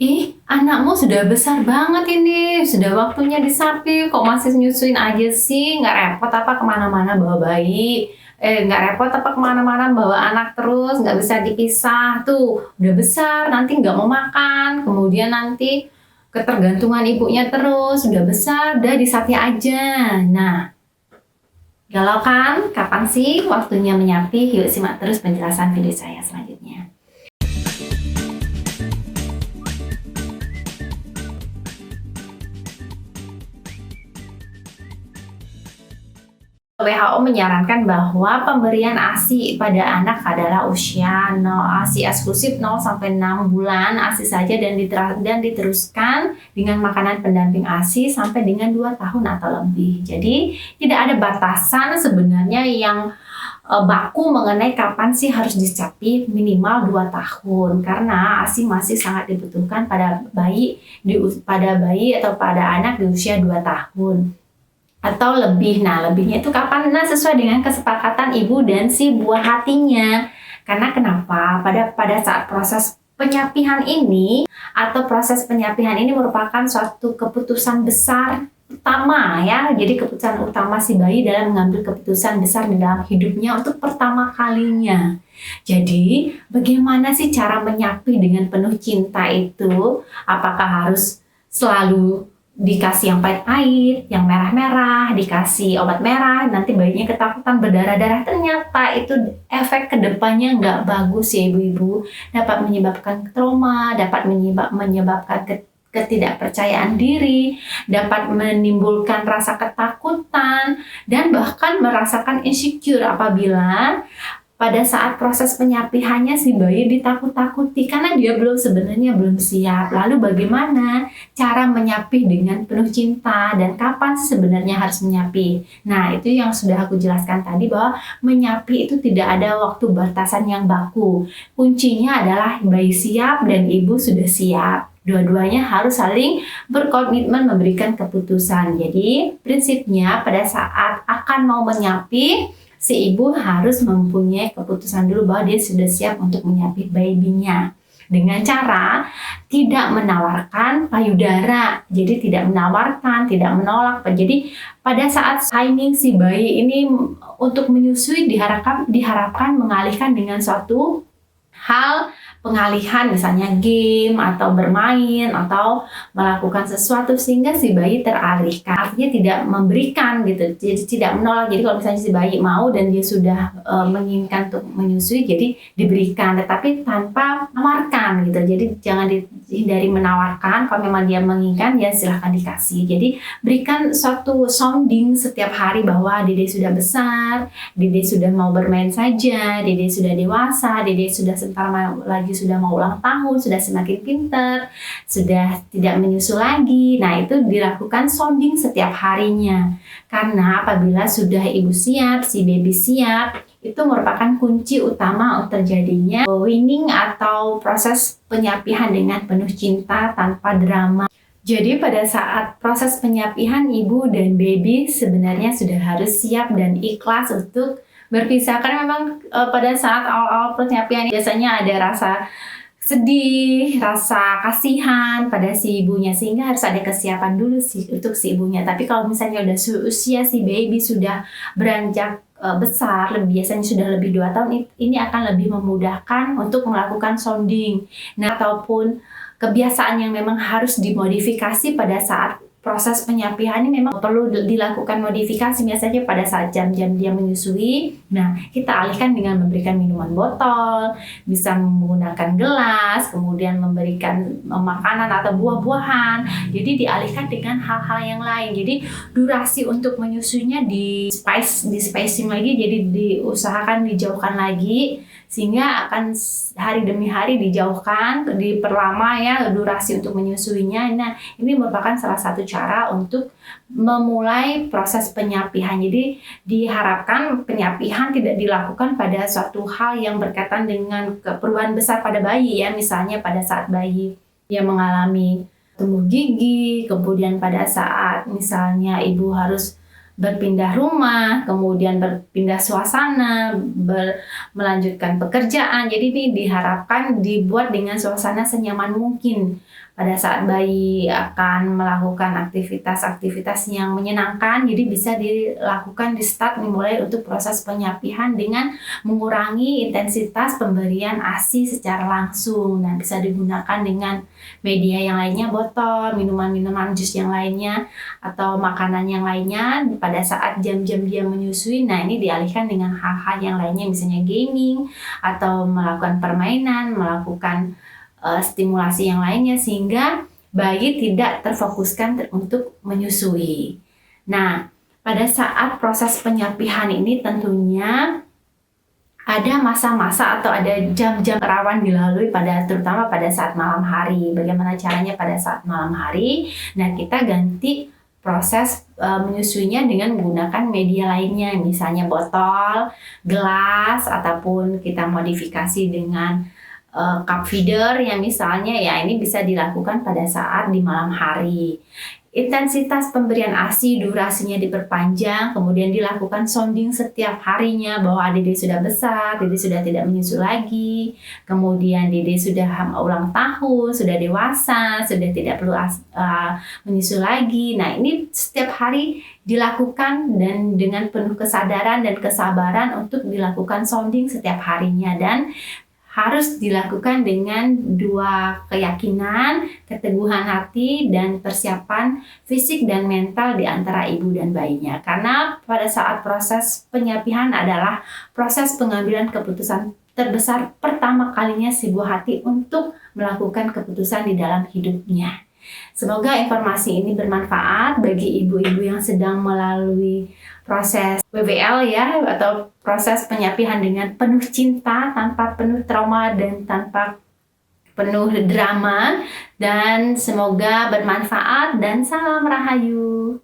Ih, anakmu sudah besar banget ini, sudah waktunya disapi, kok masih nyusuin aja sih? Nggak repot apa kemana-mana bawa bayi? Nggak repot apa kemana-mana bawa anak terus, nggak bisa dipisah? Tuh, udah besar, nanti nggak mau makan, kemudian nanti ketergantungan ibunya terus, udah besar, udah disapi aja. Nah, galau kan? Kapan sih waktunya menyapi? Yuk simak terus penjelasan video saya selanjutnya. WHO menyarankan bahwa pemberian ASI pada anak adalah usia 0, ASI eksklusif 0 sampai 6 bulan ASI saja dan diteruskan dengan makanan pendamping ASI sampai dengan 2 tahun atau lebih. Jadi tidak ada batasan sebenarnya yang baku mengenai kapan sih harus dicapi, minimal 2 tahun karena ASI masih sangat dibutuhkan pada bayi atau pada anak di usia 2 tahun atau lebih. Nah, lebihnya itu kapan? Nah, sesuai dengan kesepakatan ibu dan si buah hatinya. Karena kenapa? Pada saat proses penyapihan ini atau proses penyapihan ini merupakan suatu keputusan besar utama ya. Jadi keputusan utama si bayi dalam mengambil keputusan besar di dalam hidupnya untuk pertama kalinya. Jadi, bagaimana sih cara menyapi dengan penuh cinta itu? Apakah harus selalu dikasih yang pahit-pahit, yang merah-merah, dikasih obat merah, nanti bayinya ketakutan berdarah-darah, ternyata itu efek kedepannya nggak bagus ya ibu-ibu, dapat menyebabkan trauma, dapat menyebabkan ketidakpercayaan diri, dapat menimbulkan rasa ketakutan, dan bahkan merasakan insecure apabila pada saat proses penyapihannya si bayi ditakut-takuti karena dia sebenarnya belum siap. Lalu bagaimana cara menyapih dengan penuh cinta dan kapan sih sebenarnya harus menyapih? Nah, itu yang sudah aku jelaskan tadi bahwa menyapih itu tidak ada waktu batasan yang baku. Kuncinya adalah bayi siap dan ibu sudah siap. Dua-duanya harus saling berkomitmen memberikan keputusan. Jadi, prinsipnya pada saat akan mau menyapih, si ibu harus mempunyai keputusan dulu bahwa dia sudah siap untuk menyapih babynya dengan cara tidak menawarkan payudara. Jadi tidak menawarkan, tidak menolak. Jadi pada saat timing si bayi ini untuk menyusui diharapkan mengalihkan dengan suatu hal pengalihan, misalnya game atau bermain atau melakukan sesuatu sehingga si bayi teralihkan. Artinya tidak memberikan gitu, jadi tidak menolak. Jadi kalau misalnya si bayi mau dan dia sudah menginginkan untuk menyusui, jadi diberikan, tetapi tanpa menawarkan gitu. Jadi jangan dihindari menawarkan. Kalau memang dia menginginkan, ya silahkan dikasih. Jadi berikan suatu sounding setiap hari bahwa Dede sudah besar, Dede sudah mau bermain saja, Dede sudah dewasa, Dede sudah sebentar lagi sudah mau ulang tahun, sudah semakin pintar, sudah tidak menyusu lagi. Nah, itu dilakukan sounding setiap harinya. Karena apabila sudah ibu siap, si baby siap, itu merupakan kunci utama untuk terjadinya weaning atau proses penyapihan dengan penuh cinta tanpa drama. Jadi pada saat proses penyapihan ibu dan baby sebenarnya sudah harus siap dan ikhlas untuk berpisah, karena memang pada saat awal-awal penyapian biasanya ada rasa sedih, rasa kasihan pada si ibunya, sehingga harus ada kesiapan dulu sih untuk si ibunya. Tapi kalau misalnya udah usia si baby sudah beranjak besar, biasanya sudah lebih 2 tahun, ini akan lebih memudahkan untuk melakukan sounding. Nah, ataupun kebiasaan yang memang harus dimodifikasi pada saat proses penyapihan ini memang perlu dilakukan modifikasi, biasanya pada saat jam-jam dia menyusui. Nah, kita alihkan dengan memberikan minuman botol, bisa menggunakan gelas, kemudian memberikan makanan atau buah-buahan. Jadi dialihkan dengan hal-hal yang lain. Jadi durasi untuk menyusuinya di spacing lagi, jadi diusahakan dijauhkan lagi sehingga akan hari demi hari dijauhkan, diperlama ya durasi untuk menyusuinya. Nah, ini merupakan salah satu cara untuk memulai proses penyapihan. Jadi diharapkan penyapihan tidak dilakukan pada suatu hal yang berkaitan dengan keperluan besar pada bayi ya, misalnya pada saat bayi dia mengalami tumbuh gigi, kemudian pada saat misalnya ibu harus berpindah rumah, kemudian berpindah suasana, melanjutkan pekerjaan. Jadi ini diharapkan dibuat dengan suasana senyaman mungkin pada saat bayi akan melakukan aktivitas-aktivitas yang menyenangkan. Jadi bisa dilakukan di start dimulai untuk proses penyapihan dengan mengurangi intensitas pemberian ASI secara langsung. Nah, bisa digunakan dengan media yang lainnya, botol, minuman-minuman jus yang lainnya, atau makanan yang lainnya pada saat jam-jam dia menyusui. Nah, ini dialihkan dengan hal-hal yang lainnya, misalnya gaming atau melakukan permainan, melakukan stimulasi yang lainnya, sehingga bayi tidak terfokuskan untuk menyusui. Nah, pada saat proses penyapihan ini tentunya ada masa-masa atau ada jam-jam rawan dilalui terutama pada saat malam hari. Bagaimana caranya pada saat malam hari? Nah, kita ganti proses menyusuinya dengan menggunakan media lainnya, misalnya botol, gelas, ataupun kita modifikasi dengan cup feeder yang misalnya ya ini bisa dilakukan pada saat di malam hari. Intensitas pemberian ASI durasinya diperpanjang, kemudian dilakukan sounding setiap harinya bahwa Dede sudah besar, Dede sudah tidak menyusu lagi, kemudian Dede sudah ulang tahun, sudah dewasa, sudah tidak perlu menyusu lagi. Nah, ini setiap hari dilakukan dan dengan penuh kesadaran dan kesabaran untuk dilakukan sounding setiap harinya, dan harus dilakukan dengan dua keyakinan, keteguhan hati, dan persiapan fisik dan mental di antara ibu dan bayinya. Karena pada saat proses penyapihan adalah proses pengambilan keputusan terbesar pertama kalinya si buah hati untuk melakukan keputusan di dalam hidupnya. Semoga informasi ini bermanfaat bagi ibu-ibu yang sedang melalui proses WWL ya, atau proses penyapihan dengan penuh cinta, tanpa penuh trauma dan tanpa penuh drama. Dan semoga bermanfaat dan salam Rahayu.